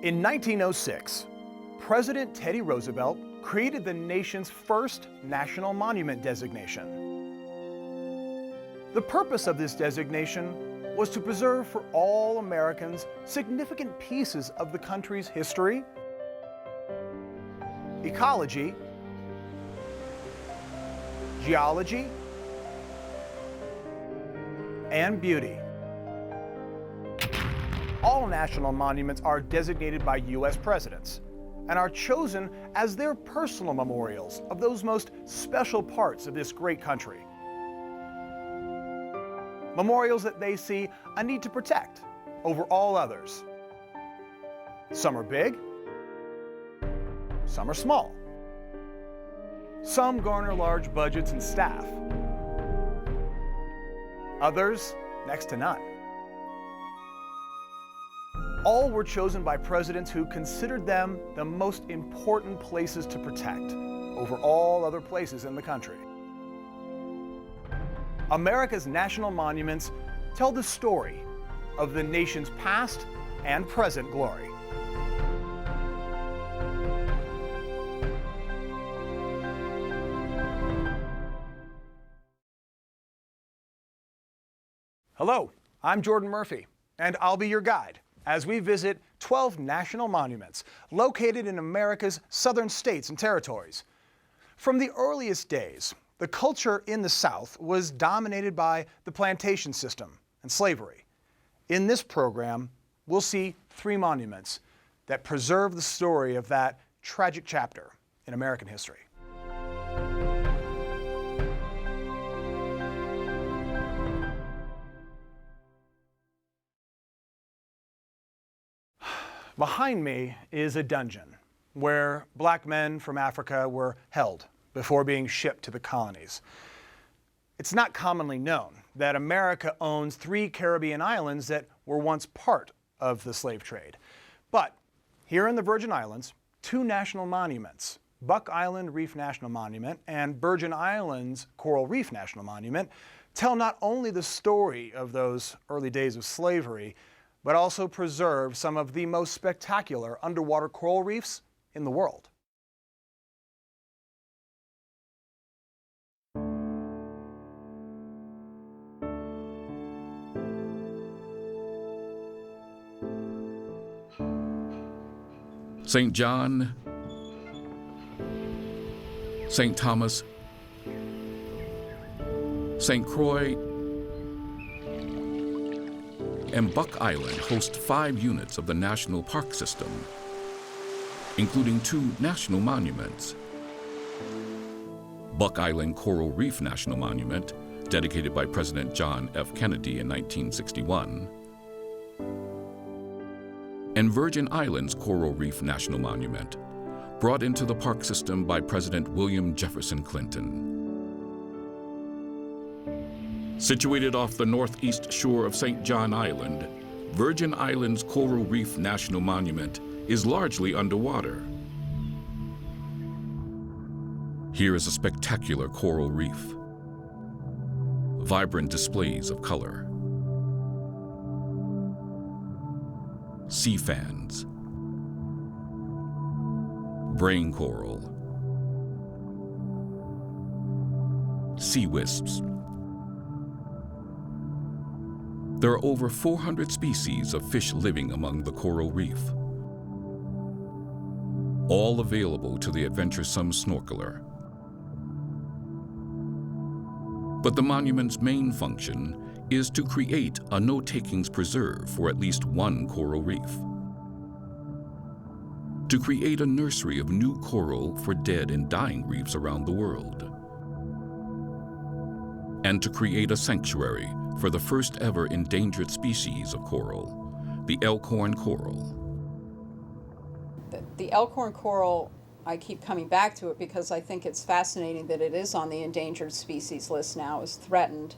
In 1906, President Teddy Roosevelt created the nation's first national monument designation. The purpose of this designation was to preserve for all Americans significant pieces of the country's history, ecology, geology, and beauty. All national monuments are designated by U.S. presidents and are chosen as their personal memorials of those most special parts of this great country. Memorials that they see a need to protect over all others. Some are big, some are small. Some garner large budgets and staff. Others, next to none. All were chosen by presidents who considered them the most important places to protect over all other places in the country. America's national monuments tell the story of the nation's past and present glory. Hello, I'm Jordan Murphy, and I'll be your guide as we visit 12 national monuments located in America's southern states and territories. From the earliest days, the culture in the South was dominated by the plantation system and slavery. In this program, we'll see 3 monuments that preserve the story of that tragic chapter in American history. Behind me is a dungeon where black men from Africa were held before being shipped to the colonies. It's not commonly known that America owns 3 Caribbean islands that were once part of the slave trade. But here in the Virgin Islands, 2 national monuments, Buck Island Reef National Monument and Virgin Islands Coral Reef National Monument, tell not only the story of those early days of slavery, but also preserve some of the most spectacular underwater coral reefs in the world. St. John, St. Thomas, St. Croix, and Buck Island host 5 units of the National Park System, including 2 national monuments. Buck Island Coral Reef National Monument, dedicated by President John F. Kennedy in 1961, and Virgin Islands Coral Reef National Monument, brought into the park system by President William Jefferson Clinton. Situated off the northeast shore of St. John Island, Virgin Islands Coral Reef National Monument is largely underwater. Here is a spectacular coral reef, vibrant displays of color, sea fans, brain coral, sea wisps. There are over 400 species of fish living among the coral reef, all available to the adventuresome snorkeler. But the monument's main function is to create a no-takings preserve for at least 1 coral reef, to create a nursery of new coral for dead and dying reefs around the world, and to create a sanctuary for the first ever endangered species of coral, the elkhorn coral. The elkhorn coral, I keep coming back to it because I think it's fascinating that it is on the endangered species list now as threatened,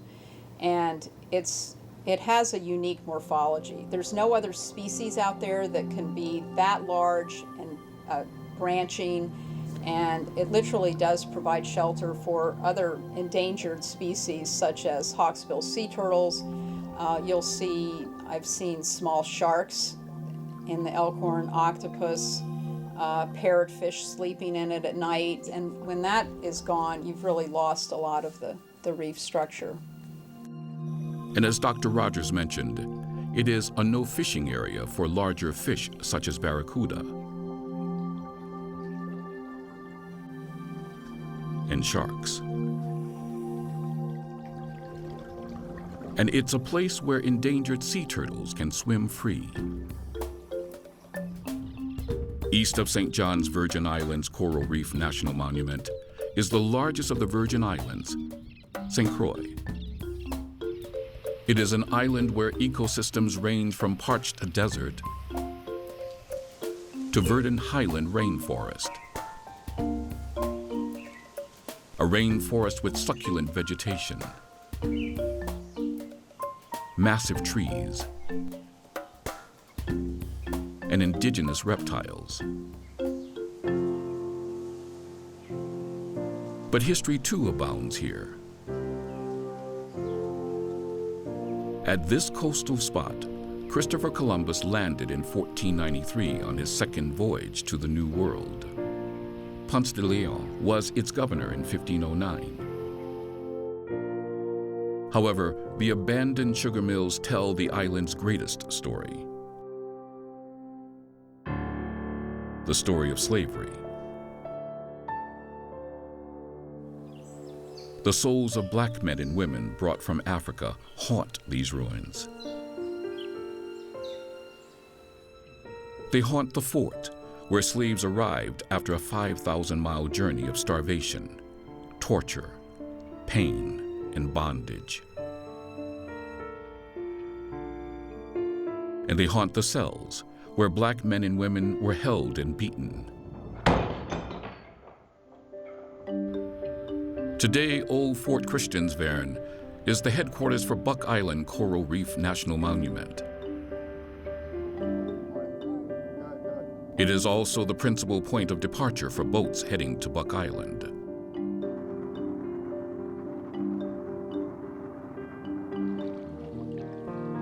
and it has a unique morphology. There's no other species out there that can be that large and branching, and it literally does provide shelter for other endangered species such as hawksbill sea turtles. I've seen small sharks in the Elkhorn, octopus, parrotfish sleeping in it at night. And when that is gone, you've really lost a lot of the reef structure. And as Dr. Rogers mentioned, it is a no-fishing area for larger fish such as barracuda and sharks. And it's a place where endangered sea turtles can swim free. East of St. John's Virgin Islands Coral Reef National Monument is the largest of the Virgin Islands, St. Croix. It is an island where ecosystems range from parched desert to verdant highland rainforest. A rainforest with succulent vegetation, massive trees, and indigenous reptiles. But history too abounds here. At this coastal spot, Christopher Columbus landed in 1493 on his second voyage to the New World. Ponce de Leon was its governor in 1509. However, the abandoned sugar mills tell the island's greatest story. The story of slavery. The souls of black men and women brought from Africa haunt these ruins. They haunt the fort, where slaves arrived after a 5,000-mile journey of starvation, torture, pain, and bondage. And they haunt the cells, where black men and women were held and beaten. Today, Old Fort Christiansvern is the headquarters for Buck Island Coral Reef National Monument. It is also the principal point of departure for boats heading to Buck Island.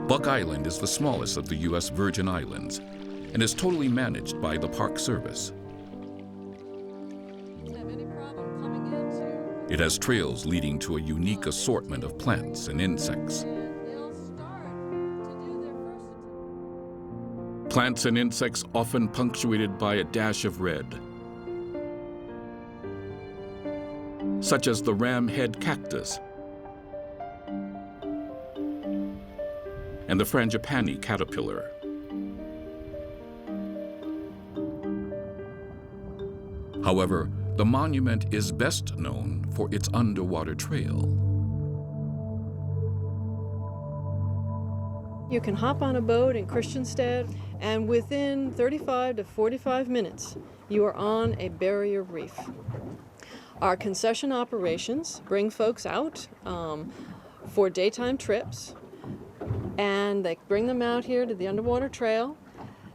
Buck Island is the smallest of the U.S. Virgin Islands and is totally managed by the Park Service. It has trails leading to a unique assortment of plants and insects. Plants and insects often punctuated by a dash of red, such as the ramhead cactus and the frangipani caterpillar. However, the monument is best known for its underwater trail. You can hop on a boat in Christiansted, and within 35 to 45 minutes, you are on a barrier reef. Our concession operations bring folks out for daytime trips, and they bring them out here to the underwater trail.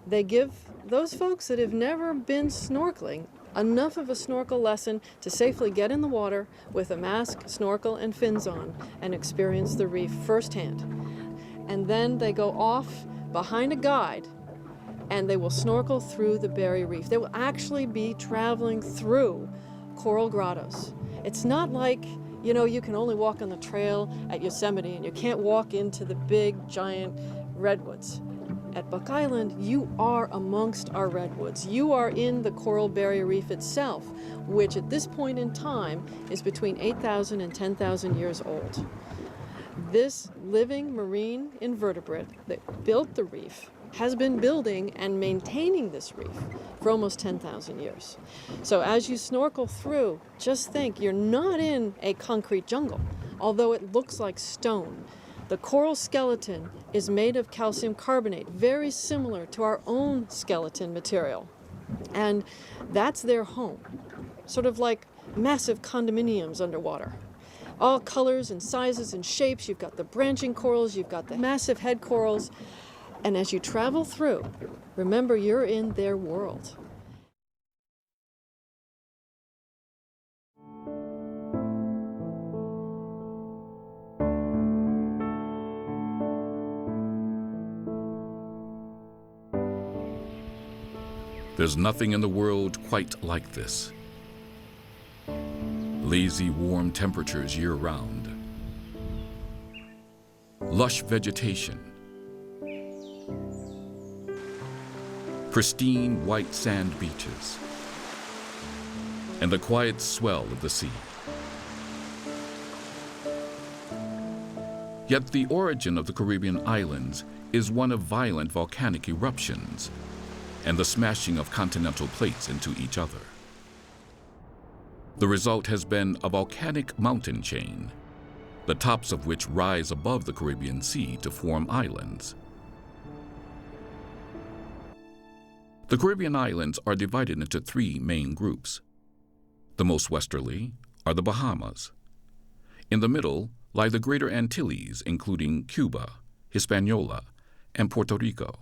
They give those folks that have never been snorkeling enough of a snorkel lesson to safely get in the water with a mask, snorkel, and fins on and experience the reef firsthand. And then they go off behind a guide and they will snorkel through the barrier reef. They will actually be traveling through coral grottos. It's not like, you know, you can only walk on the trail at Yosemite and you can't walk into the big, giant redwoods. At Buck Island, you are amongst our redwoods. You are in the coral barrier reef itself, which at this point in time is between 8,000 and 10,000 years old. This living marine invertebrate that built the reef has been building and maintaining this reef for almost 10,000 years. So as you snorkel through, just think you're not in a concrete jungle, although it looks like stone. The coral skeleton is made of calcium carbonate, very similar to our own skeleton material. And that's their home, sort of like massive condominiums underwater. All colors and sizes and shapes. You've got the branching corals, you've got the massive head corals. And as you travel through, remember you're in their world. There's nothing in the world quite like this. Lazy, warm temperatures year-round. Lush vegetation. Pristine white sand beaches. And the quiet swell of the sea. Yet the origin of the Caribbean islands is one of violent volcanic eruptions and the smashing of continental plates into each other. The result has been a volcanic mountain chain, the tops of which rise above the Caribbean Sea to form islands. The Caribbean islands are divided into three main groups. The most westerly are the Bahamas. In the middle lie the Greater Antilles, including Cuba, Hispaniola, and Puerto Rico.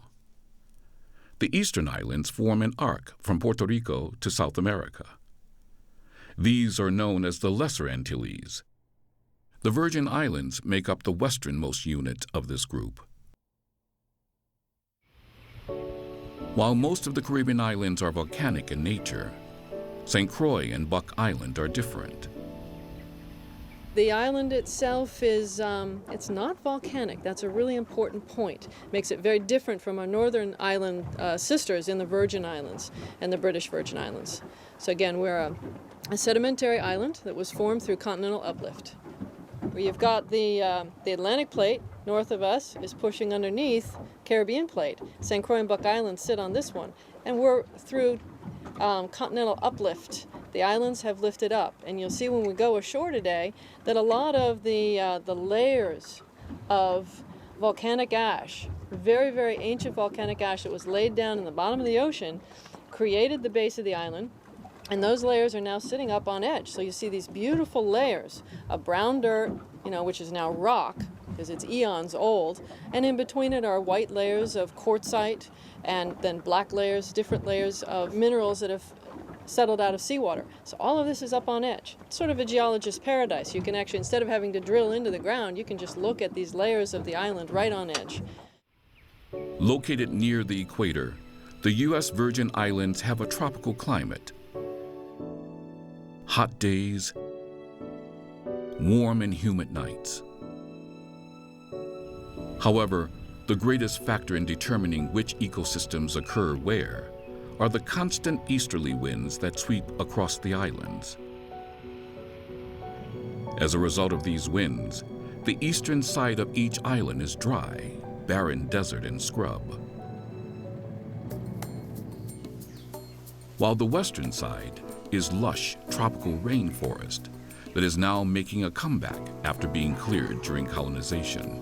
The eastern islands form an arc from Puerto Rico to South America. These are known as the Lesser Antilles. The Virgin Islands make up the westernmost unit of this group. While most of the Caribbean islands are volcanic in nature, St. Croix and Buck Island are different. The island itself is, it's not volcanic. That's a really important point. Makes it very different from our northern island sisters in the Virgin Islands and the British Virgin Islands. So again, we're a sedimentary island that was formed through continental uplift. Where you've got the Atlantic plate north of us is pushing underneath Caribbean plate. St. Croix and Buck Island sit on this one. And we're through continental uplift. The islands have lifted up, and you'll see when we go ashore today that a lot of the layers of volcanic ash, very, very ancient volcanic ash that was laid down in the bottom of the ocean, created the base of the island, and those layers are now sitting up on edge. So you see these beautiful layers of brown dirt, which is now rock, because it's eons old, and in between it are white layers of quartzite, and then black layers, different layers of minerals that have settled out of seawater. So all of this is up on edge. It's sort of a geologist's paradise. You can actually, instead of having to drill into the ground, you can just look at these layers of the island right on edge. Located near the equator, the U.S. Virgin Islands have a tropical climate. Hot days, warm and humid nights. However, the greatest factor in determining which ecosystems occur where are the constant easterly winds that sweep across the islands. As a result of these winds, the eastern side of each island is dry, barren desert and scrub, while the western side is lush tropical rainforest that is now making a comeback after being cleared during colonization.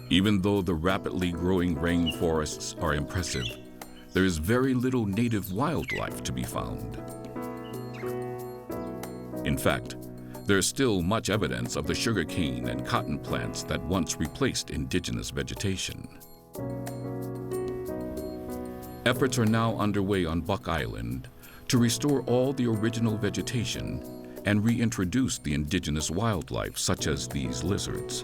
Even though the rapidly growing rainforests are impressive, there is very little native wildlife to be found. In fact, there is still much evidence of the sugarcane and cotton plants that once replaced indigenous vegetation. Efforts are now underway on Buck Island to restore all the original vegetation and reintroduce the indigenous wildlife such as these lizards.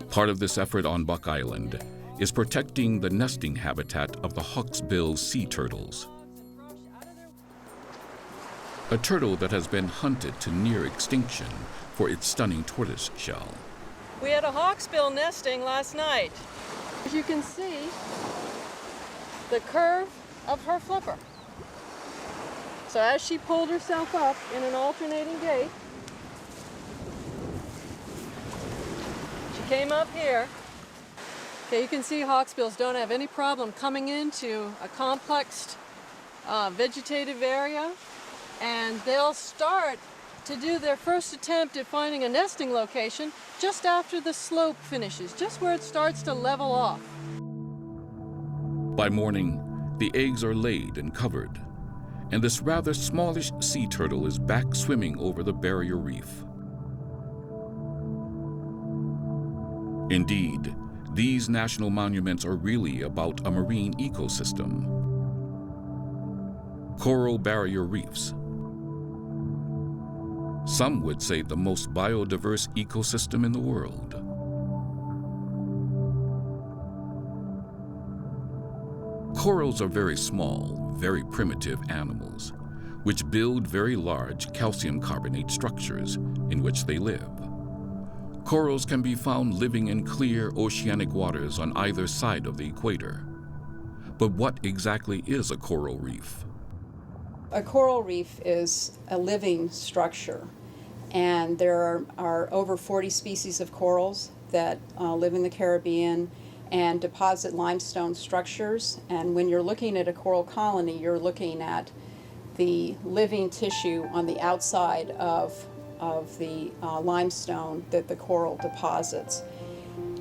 Part of this effort on Buck Island is protecting the nesting habitat of the hawksbill sea turtles, a turtle that has been hunted to near extinction for its stunning tortoise shell. We had a hawksbill nesting last night. As you can see, the curve of her flipper. So as she pulled herself up in an alternating gait, she came up here. Okay, you can see hawksbills don't have any problem coming into a complex vegetative area, and they'll start to do their first attempt at finding a nesting location just after the slope finishes, just where it starts to level off. By morning, the eggs are laid and covered, and this rather smallish sea turtle is back swimming over the barrier reef. Indeed, these national monuments are really about a marine ecosystem. Coral barrier reefs. Some would say the most biodiverse ecosystem in the world. Corals are very small, very primitive animals, which build very large calcium carbonate structures in which they live. Corals can be found living in clear oceanic waters on either side of the equator. But what exactly is a coral reef? A coral reef is a living structure, and there are over 40 species of corals that live in the Caribbean and deposit limestone structures. And when you're looking at a coral colony, you're looking at the living tissue on the outside of the limestone that the coral deposits.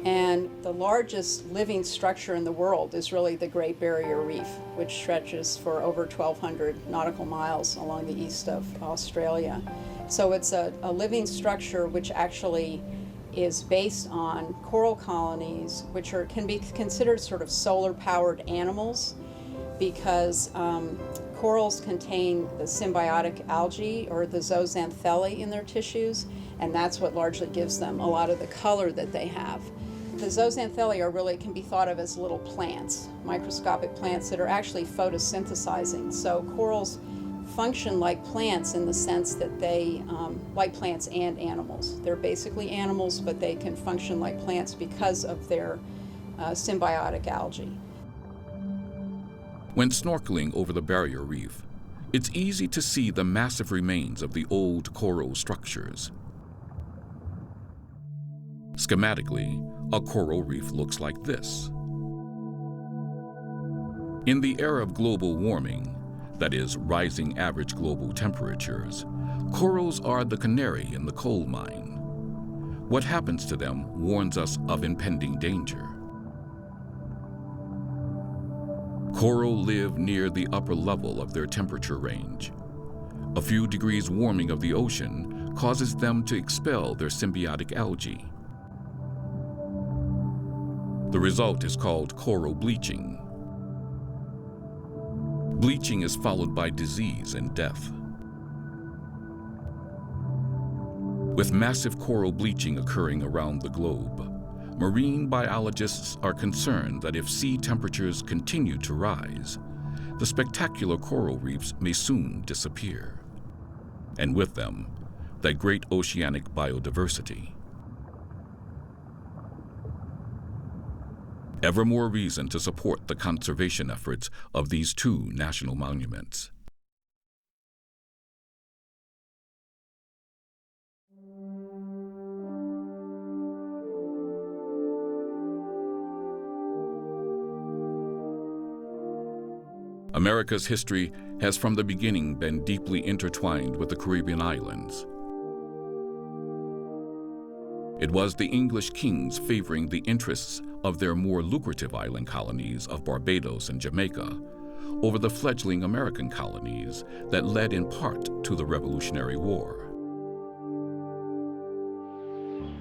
And the largest living structure in the world is really the Great Barrier Reef, which stretches for over 1,200 nautical miles along the east of Australia. So it's a living structure which actually is based on coral colonies, which can be considered sort of solar-powered animals, because corals contain the symbiotic algae or the zooxanthellae in their tissues, and that's what largely gives them a lot of the color that they have. The zooxanthellae can be thought of as little plants, microscopic plants that are actually photosynthesizing. So corals function like plants in the sense that they, like plants and animals. They're basically animals, but they can function like plants because of their symbiotic algae. When snorkeling over the barrier reef, it's easy to see the massive remains of the old coral structures. Schematically, a coral reef looks like this. In the era of global warming, that is, rising average global temperatures, corals are the canary in the coal mine. What happens to them warns us of impending danger. Coral live near the upper level of their temperature range. A few degrees warming of the ocean causes them to expel their symbiotic algae. The result is called coral bleaching. Bleaching is followed by disease and death. With massive coral bleaching occurring around the globe, marine biologists are concerned that if sea temperatures continue to rise, the spectacular coral reefs may soon disappear. And with them, that great oceanic biodiversity. Ever more reason to support the conservation efforts of these two national monuments. America's history has from the beginning been deeply intertwined with the Caribbean islands. It was the English kings favoring the interests of their more lucrative island colonies of Barbados and Jamaica over the fledgling American colonies that led in part to the Revolutionary War.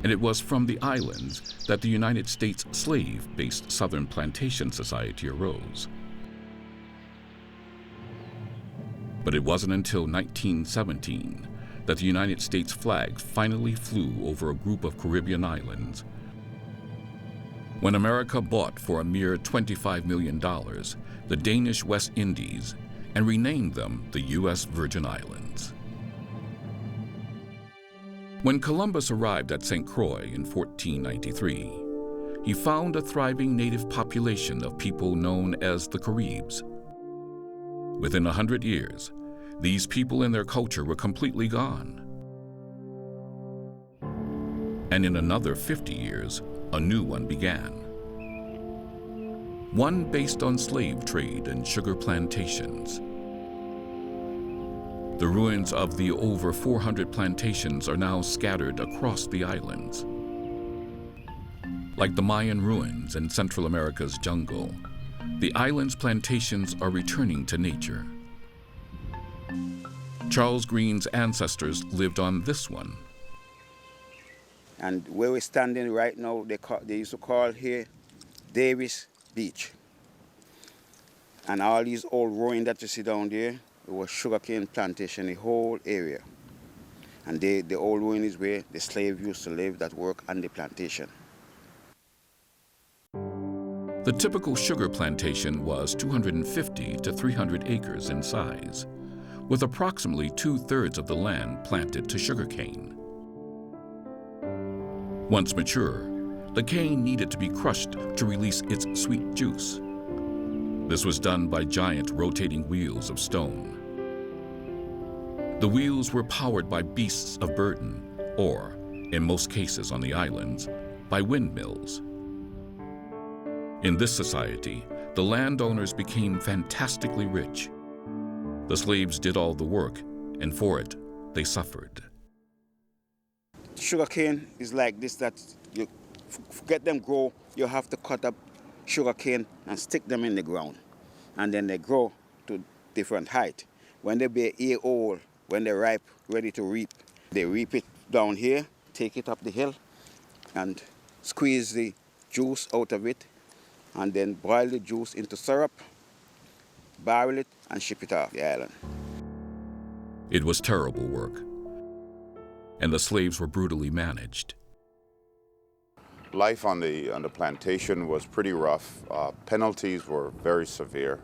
And it was from the islands that the United States slave-based Southern Plantation Society arose. But it wasn't until 1917 that the United States flag finally flew over a group of Caribbean islands. When America bought for a mere $25 million the Danish West Indies and renamed them the U.S. Virgin Islands. When Columbus arrived at St. Croix in 1493, he found a thriving native population of people known as the Caribs. Within 100 years, these people and their culture were completely gone. And in another 50 years, a new one began. One based on slave trade and sugar plantations. The ruins of the over 400 plantations are now scattered across the islands. Like the Mayan ruins in Central America's jungle, the island's plantations are returning to nature. Charles Green's ancestors lived on this one. And where we're standing right now, they used to call here Davis Beach. And all these old ruins that you see down there, it was sugarcane plantation, the whole area. And the old ruin is where the slaves used to live that work on the plantation. The typical sugar plantation was 250 to 300 acres in size, with approximately 2/3 of the land planted to sugarcane. Once mature, the cane needed to be crushed to release its sweet juice. This was done by giant rotating wheels of stone. The wheels were powered by beasts of burden, or, in most cases on the islands, by windmills. In this society, the landowners became fantastically rich. The slaves did all the work, and for it, they suffered. Sugarcane is like this, that you get them grow, you have to cut up sugarcane and stick them in the ground. And then they grow to different height. When they be a year old, when they're ripe, ready to reap, they reap it down here, take it up the hill, and squeeze the juice out of it, and then boil the juice into syrup, barrel it, and ship it off the island. It was terrible work, and the slaves were brutally managed. Life on the plantation was pretty rough. Penalties were very severe.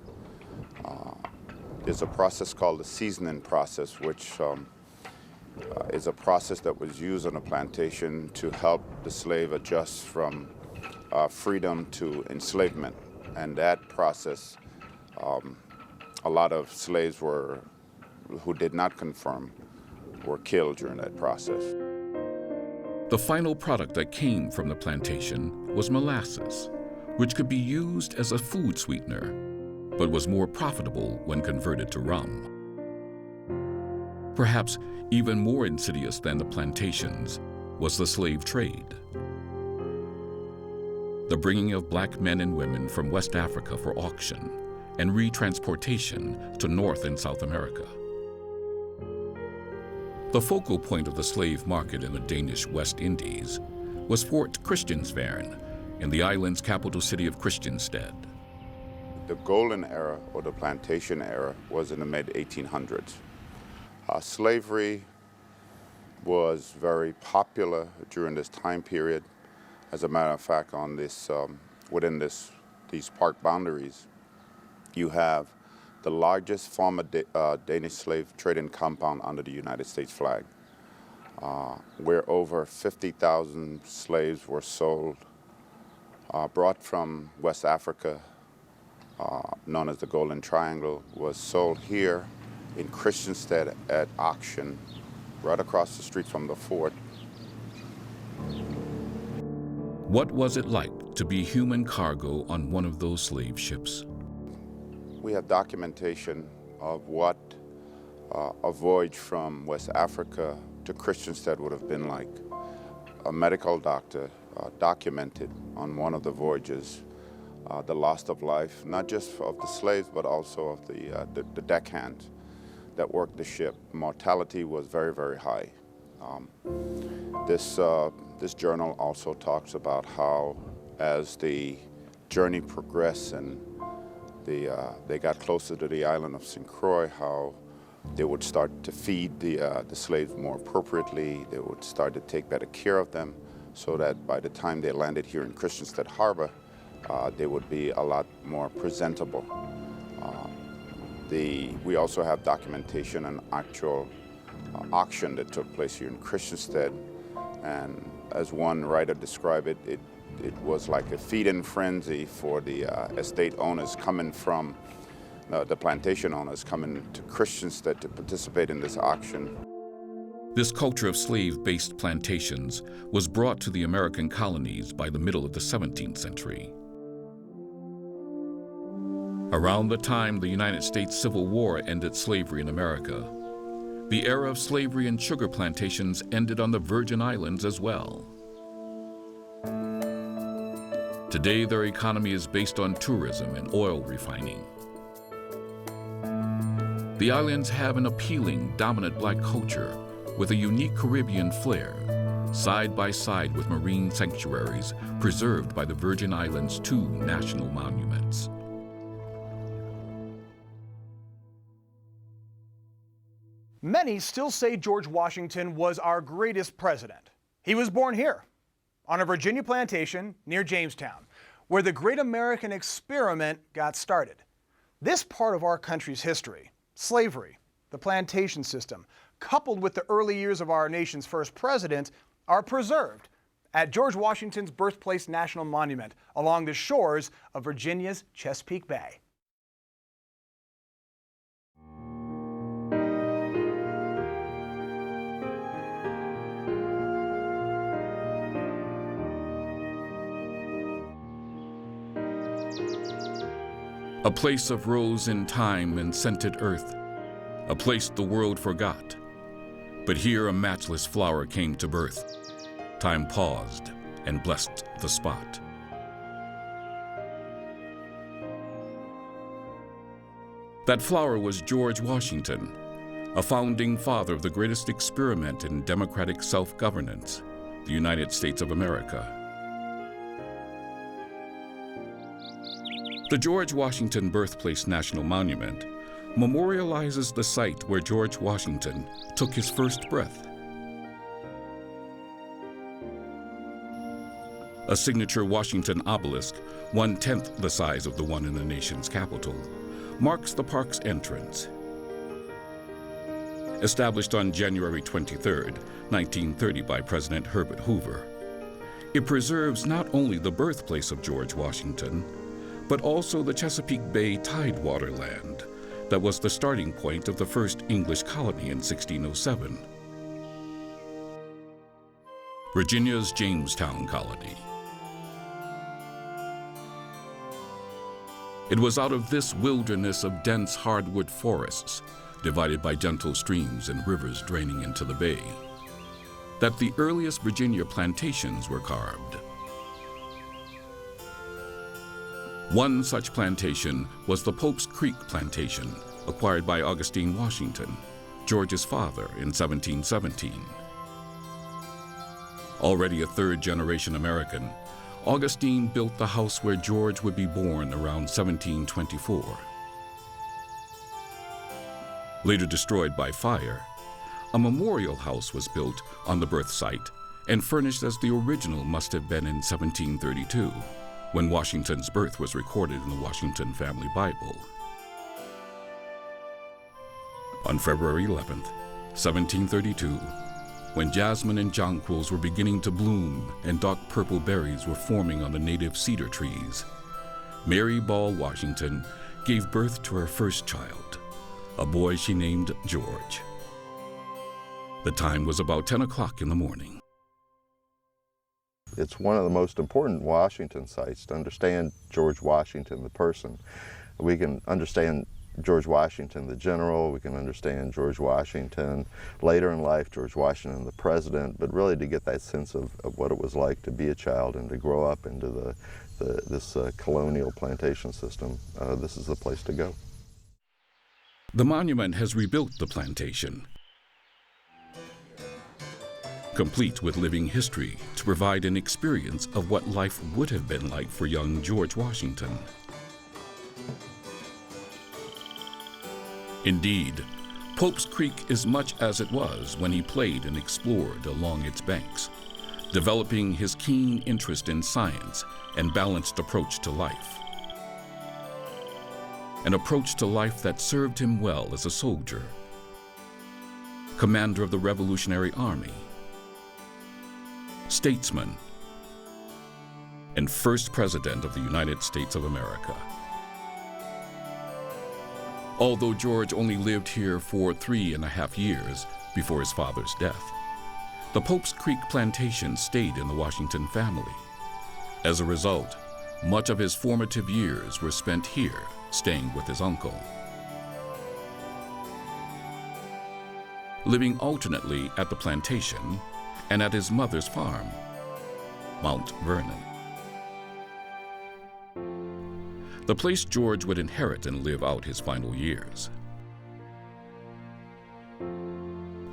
There's a process called the seasoning process, which is a process that was used on a plantation to help the slave adjust from freedom to enslavement. And that process, a lot of slaves who did not conform were killed during that process. The final product that came from the plantation was molasses, which could be used as a food sweetener, but was more profitable when converted to rum. Perhaps even more insidious than the plantations was the slave trade. The bringing of black men and women from West Africa for auction and retransportation to North and South America. The focal point of the slave market in the Danish West Indies was Fort Christiansvern in the island's capital city of Christiansted. The golden era, or the plantation era, was in the mid-1800s. Slavery was very popular during this time period. As a matter of fact, on this, within these park boundaries, you have the largest former Danish slave trading compound under the United States flag, where over 50,000 slaves were sold, brought from West Africa, known as the Golden Triangle, was sold here in Christiansted at auction, right across the street from the fort. What was it like to be human cargo on one of those slave ships? We have documentation of what a voyage from West Africa to Christiansted would have been like. A medical doctor documented on one of the voyages the loss of life, not just of the slaves, but also of the deckhands that worked the ship. Mortality was very, very high. This journal also talks about how, as the journey progressed and they got closer to the island of St. Croix, how they would start to feed the slaves more appropriately. They would start to take better care of them, so that by the time they landed here in Christiansted Harbor, they would be a lot more presentable. We also have documentation and actual auction that took place here in Christiansted, and as one writer described it, it was like a feed-in frenzy for the estate owners coming from, the plantation owners coming to Christiansted to participate in this auction. This culture of slave-based plantations was brought to the American colonies by the middle of the 17th century. Around the time the United States Civil War ended slavery in America, the era of slavery and sugar plantations ended on the Virgin Islands as well. Today, their economy is based on tourism and oil refining. The islands have an appealing, dominant black culture with a unique Caribbean flair, side by side with marine sanctuaries preserved by the Virgin Islands' 2 national monuments. Many still say George Washington was our greatest president. He was born here, on a Virginia plantation near Jamestown, where the great American experiment got started. This part of our country's history, slavery, the plantation system, coupled with the early years of our nation's first president, are preserved at George Washington's Birthplace National Monument along the shores of Virginia's Chesapeake Bay. A place of rose in time and scented earth, a place the world forgot. But here a matchless flower came to birth. Time paused and blessed the spot. That flower was George Washington, a founding father of the greatest experiment in democratic self-governance, the United States of America. The George Washington Birthplace National Monument memorializes the site where George Washington took his first breath. A signature Washington obelisk, 1/10 the size of the one in the nation's capital, marks the park's entrance. Established on January 23, 1930 by President Herbert Hoover, it preserves not only the birthplace of George Washington, but also the Chesapeake Bay tidewater land that was the starting point of the first English colony in 1607. Virginia's Jamestown Colony. It was out of this wilderness of dense hardwood forests, divided by gentle streams and rivers draining into the bay, that the earliest Virginia plantations were carved. One such plantation was the Pope's Creek Plantation, acquired by Augustine Washington, George's father, in 1717. Already a third-generation American, Augustine built the house where George would be born around 1724. Later destroyed by fire, a memorial house was built on the birth site and furnished as the original must have been in 1732, when Washington's birth was recorded in the Washington Family Bible. On February 11th, 1732, when jasmine and jonquils were beginning to bloom and dark purple berries were forming on the native cedar trees, Mary Ball Washington gave birth to her first child, a boy she named George. The time was about 10 o'clock in the morning. It's one of the most important Washington sites to understand George Washington, the person. We can understand George Washington, the general, we can understand George Washington later in life, George Washington, the president, but really to get that sense of what it was like to be a child and to grow up into this colonial plantation system, this is the place to go. The monument has rebuilt the plantation, complete with living history to provide an experience of what life would have been like for young George Washington. Indeed, Pope's Creek is much as it was when he played and explored along its banks, developing his keen interest in science and balanced approach to life. An approach to life that served him well as a soldier, commander of the Revolutionary Army, statesman, and first president of the United States of America. Although George only lived here for 3.5 years before his father's death, the Pope's Creek plantation stayed in the Washington family. As a result, much of his formative years were spent here, staying with his uncle. Living alternately at the plantation and at his mother's farm, Mount Vernon. The place George would inherit and live out his final years.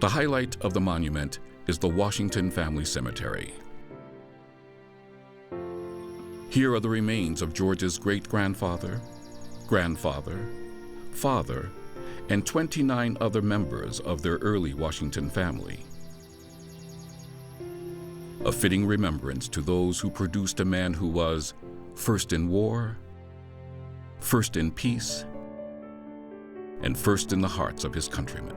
The highlight of the monument is the Washington Family Cemetery. Here are the remains of George's great-grandfather, grandfather, father, and 29 other members of their early Washington family. A fitting remembrance to those who produced a man who was first in war, first in peace, and first in the hearts of his countrymen.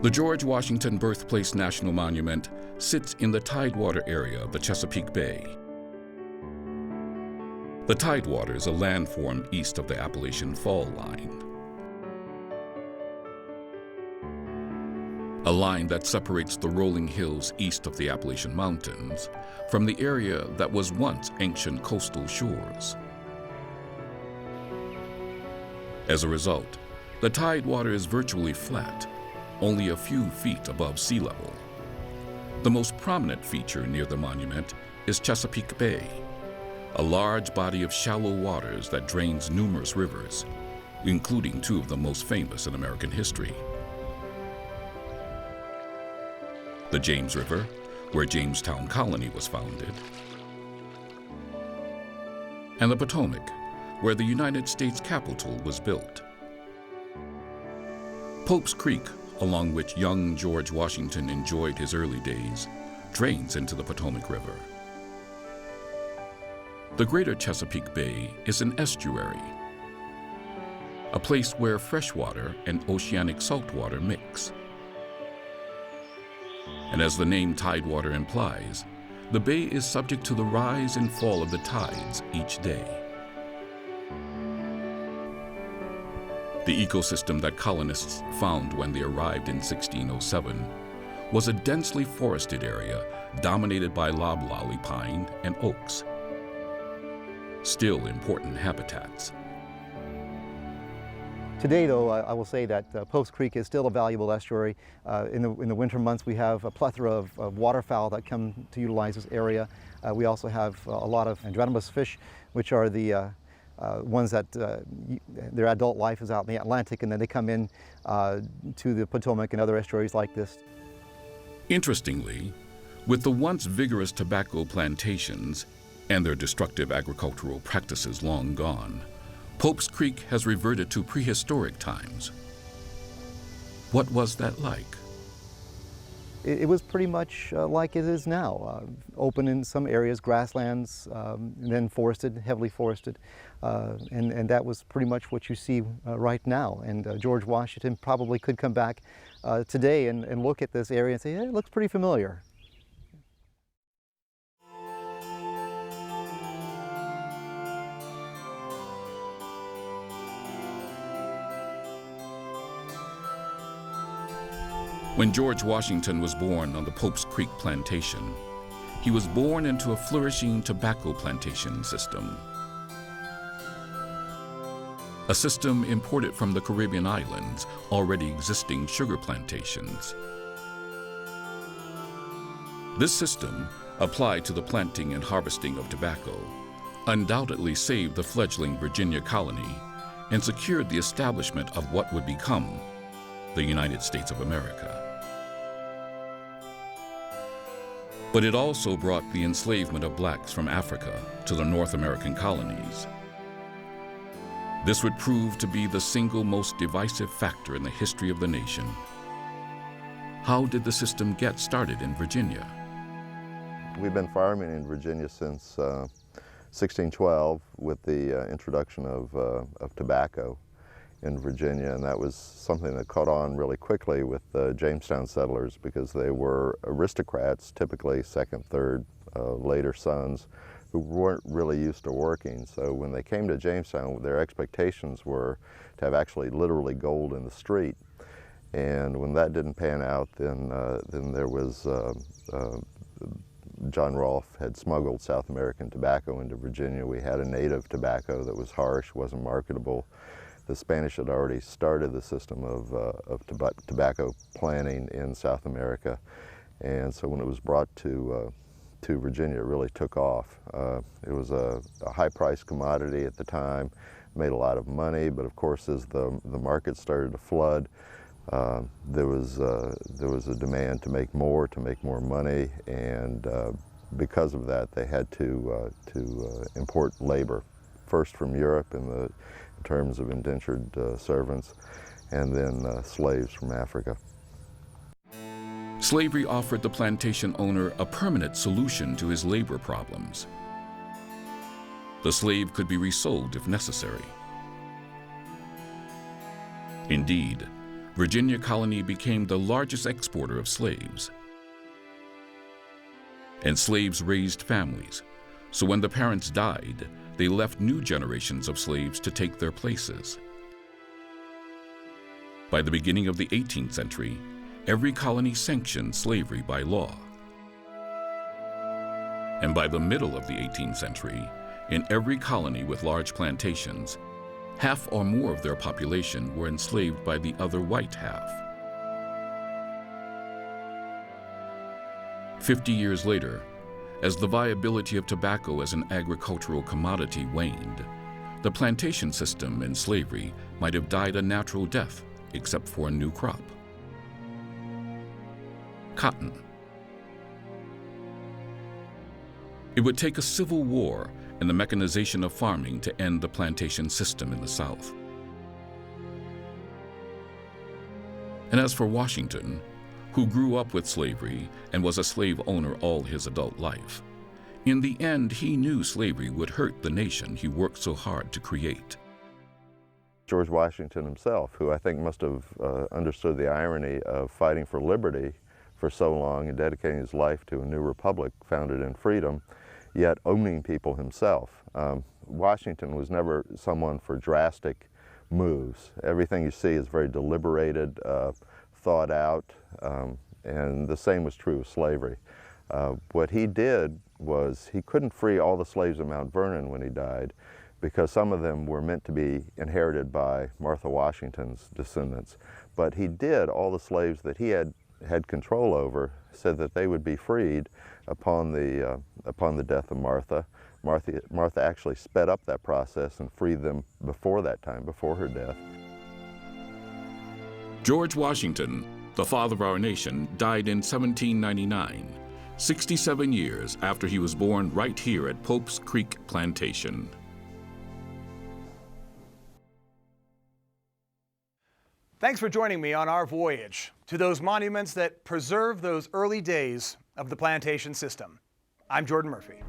The George Washington Birthplace National Monument sits in the Tidewater area of the Chesapeake Bay. The Tidewater is a landform east of the Appalachian Fall Line, a line that separates the rolling hills east of the Appalachian Mountains from the area that was once ancient coastal shores. As a result, the Tidewater is virtually flat, only a few feet above sea level. The most prominent feature near the monument is Chesapeake Bay, a large body of shallow waters that drains numerous rivers, including two of the most famous in American history. The James River, where Jamestown Colony was founded, and the Potomac, where the United States Capitol was built. Pope's Creek, along which young George Washington enjoyed his early days, drains into the Potomac River. The Greater Chesapeake Bay is an estuary, a place where freshwater and oceanic saltwater mix. And as the name Tidewater implies, the bay is subject to the rise and fall of the tides each day. The ecosystem that colonists found when they arrived in 1607 was a densely forested area dominated by loblolly pine and oaks, still important habitats. Today, though, I will say that Pope's Creek is still a valuable estuary. In the winter months, we have a plethora of waterfowl that come to utilize this area. We also have a lot of Anadromous fish, which are the ones that their adult life is out in the Atlantic, and then they come in to the Potomac and other estuaries like this. Interestingly, with the once vigorous tobacco plantations and their destructive agricultural practices long gone, Pope's Creek has reverted to prehistoric times. What was that like? It was pretty much like it is now, open in some areas, grasslands, and then forested, heavily forested, and that was pretty much what you see right now. And George Washington probably could come back today and look at this area and say, hey, it looks pretty familiar. When George Washington was born on the Pope's Creek plantation, he was born into a flourishing tobacco plantation system. A system imported from the Caribbean islands, already existing sugar plantations. This system, applied to the planting and harvesting of tobacco, undoubtedly saved the fledgling Virginia colony and secured the establishment of what would become the United States of America. But it also brought the enslavement of blacks from Africa to the North American colonies. This would prove to be the single most divisive factor in the history of the nation. How did the system get started in Virginia? We've been farming in Virginia since 1612 with the introduction of tobacco in Virginia, and that was something that caught on really quickly with the Jamestown settlers because they were aristocrats, typically second, third, later sons, who weren't really used to working. So when they came to Jamestown, their expectations were to have actually literally gold in the street. And when that didn't pan out, then there was John Rolfe had smuggled South American tobacco into Virginia. We had a native tobacco that was harsh, wasn't marketable. The Spanish had already started the system of tobacco planting in South America, and so when it was brought to Virginia, it really took off. It was a high-priced commodity at the time, made a lot of money, but of course as the market started to flood, there was a demand to make more money, and because of that, they had to import labor, first from Europe in terms of indentured servants, and then slaves from Africa. Slavery offered the plantation owner a permanent solution to his labor problems. The slave could be resold if necessary. Indeed, Virginia colony became the largest exporter of slaves. And slaves raised families, so when the parents died, they left new generations of slaves to take their places. By the beginning of the 18th century, every colony sanctioned slavery by law. And by the middle of the 18th century, in every colony with large plantations, half or more of their population were enslaved by the other white half. 50 years later, as the viability of tobacco as an agricultural commodity waned, the plantation system in slavery might have died a natural death, except for a new crop: cotton. It would take a civil war and the mechanization of farming to end the plantation system in the South. And as for Washington, who grew up with slavery and was a slave owner all his adult life, in the end he knew slavery would hurt the nation he worked so hard to create. George Washington himself, who I think must have understood the irony of fighting for liberty for so long and dedicating his life to a new republic founded in freedom, yet owning people himself. Washington was never someone for drastic moves. Everything you see is very deliberated, thought out, and the same was true of slavery. What he did was he couldn't free all the slaves of Mount Vernon when he died, because some of them were meant to be inherited by Martha Washington's descendants. But he did all the slaves that he had control over, said that they would be freed upon the death of Martha. Martha actually sped up that process and freed them before that time, before her death. George Washington, the father of our nation, died in 1799, 67 years after he was born right here at Pope's Creek Plantation. Thanks for joining me on our voyage to those monuments that preserve those early days of the plantation system. I'm Jordan Murphy.